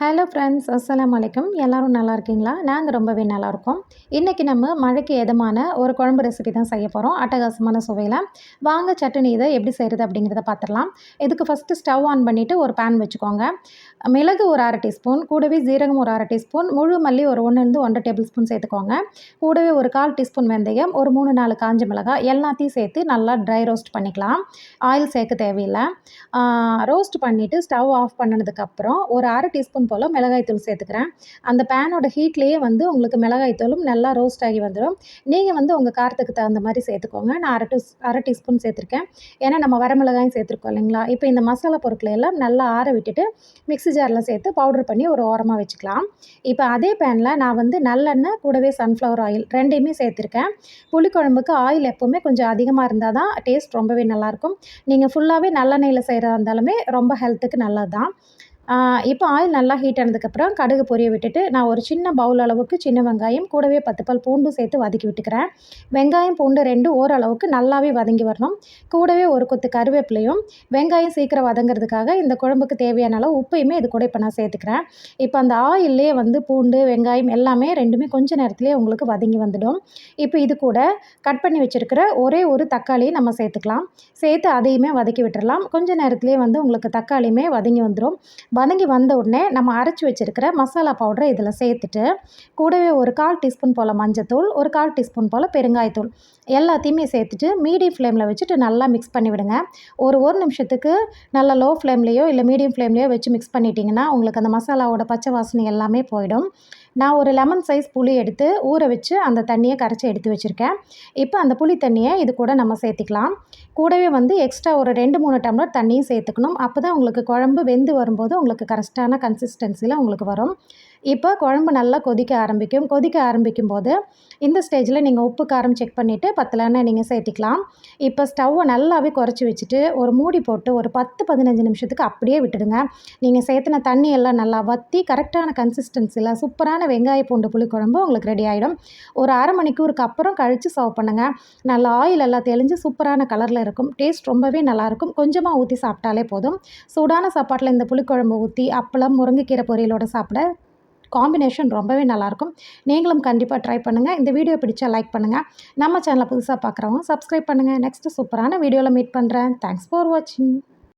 Hello friends, அஸ்ஸலாமு அலைக்கும். எல்லோரும் நல்லா இருக்கீங்களா? நாங்கள் ரொம்பவே நல்லாயிருக்கோம். இன்றைக்கி நம்ம மழைக்கு எதமான ஒரு குழம்பு ரெசிபி தான் செய்ய போகிறோம், அட்டகாசமான சுவையில். வாங்க சட்னி இதை எப்படி செய்கிறது அப்படிங்கிறத பார்த்துடலாம். இதுக்கு ஃபஸ்ட்டு ஸ்டவ் ஆன் பண்ணிவிட்டு ஒரு பேன் வச்சுக்கோங்க. மிளகு ஒரு 1/2 டீஸ்பூன், கூடவே ஜீரகம் ஒரு 1/2 டீஸ்பூன், முழு மல்லி ஒரு 1 1/2 டேபிள் ஸ்பூன் சேர்த்துக்கோங்க. கூடவே ஒரு 1/4 டீஸ்பூன் வெந்தயம், ஒரு 3 4 காஞ்ச மிளகாய் எல்லாத்தையும் சேர்த்து நல்லா ட்ரை ரோஸ்ட் பண்ணிக்கலாம். ஆயில் சேர்க்க தேவையில்லை. ரோஸ்ட் பண்ணிவிட்டு ஸ்டவ் ஆஃப் பண்ணதுக்கப்புறம் ஒரு 1/2 டீஸ்பூன் போல் மிளகாய்த்தூள் சேர்த்துக்கிறேன். அந்த பேனோட ஹீட்லேயே உங்களுக்கு மிளகாய்த்தூளும் நல்லா ரோஸ்ட் ஆகி வந்துடும். நீங்கள் உங்கள் காரத்துக்கு தகுந்த மாதிரி சேர்த்துக்கோங்க. நான் 1/2 டீஸ்பூன் சேர்த்துருக்கேன். ஏன்னா நம்ம வரமிளகாயும் சேர்த்துருக்கோம் இல்லைங்களா. இப்போ இந்த மசாலா பொருட்களை எல்லாம் நல்லா ஆற விட்டுட்டு மிக்ஸி ஜாரில் சேர்த்து பவுடர் பண்ணி ஒரு ஓரமாக வச்சுக்கலாம். இப்போ அதே பேனில் நான் நல்லெண்ணெய் கூடவே சன்ஃப்ளவர் ஆயில் ரெண்டையுமே சேர்த்துருக்கேன். புளிக்குழம்புக்கு ஆயில் எப்போவுமே கொஞ்சம் அதிகமாக இருந்தால் தான் டேஸ்ட் ரொம்பவே நல்லாயிருக்கும். நீங்கள் ஃபுல்லாகவே நல்லெண்ணெயில் செய்கிறதா இருந்தாலுமே ரொம்ப ஹெல்த்துக்கு நல்லது தான். இப்போ ஆயில் நல்லா ஹீட் ஆனதுக்கப்புறம் கடுகு பொரிய விட்டுட்டு நான் ஒரு சின்ன பவுல் அளவுக்கு சின்ன வெங்காயம் கூடவே 10 பல் பூண்டும் சேர்த்து வதக்கி விட்டுக்கிறேன். வெங்காயம் பூண்டு 2 ஓரளவுக்கு நல்லாவே வதங்கி வரணும். கூடவே ஒரு கொத்து கருவேப்பிலையும், வெங்காயம் சீக்கிரம் வதங்கிறதுக்காக இந்த குழம்புக்கு தேவையான அளவு உப்பையுமே இது கூட இப்போ நான் சேர்த்துக்கிறேன். இப்போ அந்த ஆயிலே பூண்டு, வெங்காயம் எல்லாமே ரெண்டுமே கொஞ்ச நேரத்துலேயே உங்களுக்கு வதங்கி வந்துடும். இப்போ இது கூட கட் பண்ணி வச்சுருக்கிற ஒரே ஒரு தக்காளியை நம்ம சேர்த்துக்கலாம். சேர்த்து அதையுமே வதக்கி விட்டுறலாம். கொஞ்ச நேரத்துலேயே உங்களுக்கு தக்காளியுமே வதங்கி வந்துடும். வதங்கி வந்த உடனே நம்ம அரைச்சி வச்சுருக்கிற மசாலா பவுடரை இதில் சேர்த்துட்டு கூடவே ஒரு 1/4 டீஸ்பூன் போல் மஞ்சத்தூள், ஒரு 1/4 டீஸ்பூன் போல் பெருங்காயத்தூள் எல்லாத்தையுமே சேர்த்துட்டு மீடியம் ஃப்ளேமில் வச்சுட்டு நல்லா மிக்ஸ் பண்ணி விடுங்க. ஒரு நிமிஷத்துக்கு நல்லா லோ ஃப்ளேம்லேயோ இல்லை மீடியம் ஃப்ளேம்லேயோ வச்சு மிக்ஸ் பண்ணிட்டீங்கன்னா உங்களுக்கு அந்த மசாலாவோட பச்சை வாசனை எல்லாமே போயிடும். நான் ஒரு லெமன் சைஸ் புளி எடுத்து ஊற வச்சு அந்த தண்ணியை கரைச்சி எடுத்து வச்சுருக்கேன். இப்போ அந்த புளி தண்ணியை இது கூட நம்ம சேர்த்திக்கலாம். கூடவே எக்ஸ்ட்ரா ஒரு 2 3 டம்ளர் தண்ணியும் சேர்த்துக்கணும். அப்போ தான் உங்களுக்கு குழம்பு வெந்து வரும்போது உங்களுக்கு கரெக்டான கன்சிஸ்டன்சியில் உங்களுக்கு வரும். இப்போ குழம்பு நல்லா கொதிக்க ஆரம்பிக்கும். கொதிக்க ஆரம்பிக்கும் போது இந்த ஸ்டேஜில் நீங்கள் உப்பு காரம் செக் பண்ணிவிட்டு பத்தலைன்னா நீங்கள் சேர்த்திக்கலாம். இப்போ ஸ்டவ்வை நல்லாவே குறைச்சி வச்சுட்டு ஒரு மூடி போட்டு ஒரு 10 15 நிமிஷத்துக்கு அப்படியே விட்டுடுங்க. நீங்கள் சேர்த்துன தண்ணி எல்லாம் நல்லா வற்றி கரெக்டான கன்சிஸ்டன்சியில் சூப்பரான வெங்காய பூண்டு புளிக்குழம்பு உங்களுக்கு ரெடி ஆகிடும். ஒரு 1/2 மணிக்கூருக்கு அப்புறம் கழித்து சர்வ் பண்ணுங்கள். நல்லா ஆயில் எல்லாம் தெளிஞ்சு சூப்பரான கலரில் இருக்கும். டேஸ்ட் ரொம்பவே நல்லாயிருக்கும். கொஞ்சமாக ஊற்றி சாப்பிட்டாலே போதும். சூடான சாப்பாட்டில் இந்த புளிக்குழம்பு ஊற்றி அப்பளம், முருங்கைக்கீரை பொரியலோடு சாப்பிட காம்பினேஷன் ரொம்பவே நல்லாயிருக்கும். நீங்களும் கண்டிப்பாக ட்ரை பண்ணுங்கள். இந்த வீடியோ பிடிச்சா லைக் பண்ணுங்கள். நம்ம சேனலை புதுசாக பார்க்குறவங்க சப்ஸ்கிரைப் பண்ணுங்கள். நெக்ஸ்ட்டு சூப்பரான வீடியோவில் மீட் பண்ணுறேன். தேங்க்ஸ் ஃபார் வாட்சிங்.